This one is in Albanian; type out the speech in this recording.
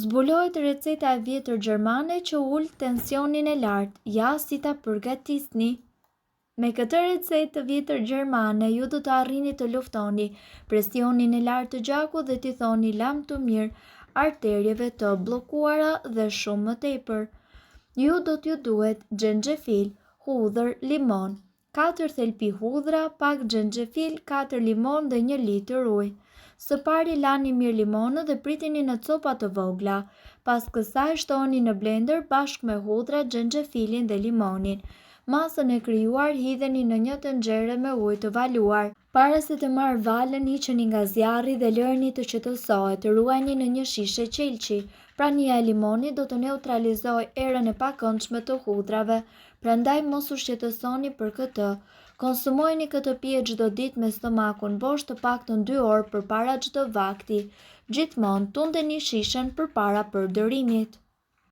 Zbulohet receta e vjetër gjermane që ul tensionin e lartë, ja si ta përgatisni. Me këtë recetë të vjetër gjermane, ju do të arrini të luftoni presionin e lartë të gjakut dhe t'i thoni lam të mirë arterjeve të bllokuara dhe shumë më tepër. Ju do t'ju duhet xhenxhefil, hudhër, limon, 4 thelpi hudhra, pak xhenxhefil, 4 limon dhe 1 litër ujë. Së pari lani mirë limonën dhe pritini në copa të vogla. Pas kësaj shtoheni në blender bashkë me hudhra, xhenxhefilin dhe limonin. Masën e krijuar hidheni në një tenxhere me ujë të valuar. Para se të marrë valën, hiqeni nga zjarri dhe lëreni të qetësohet. Ruajini në një shishe qelçi. Prania e limonit do të neutralizojë erën e pakëndshme të hudrave, prandaj mos u shqetësoni për këtë. Konsumojeni këtë pije çdo ditë me stomakun bosh të paktën 2 orë përpara çdo vakti. Gjithmonë tundeni shishen përpara përdërimit.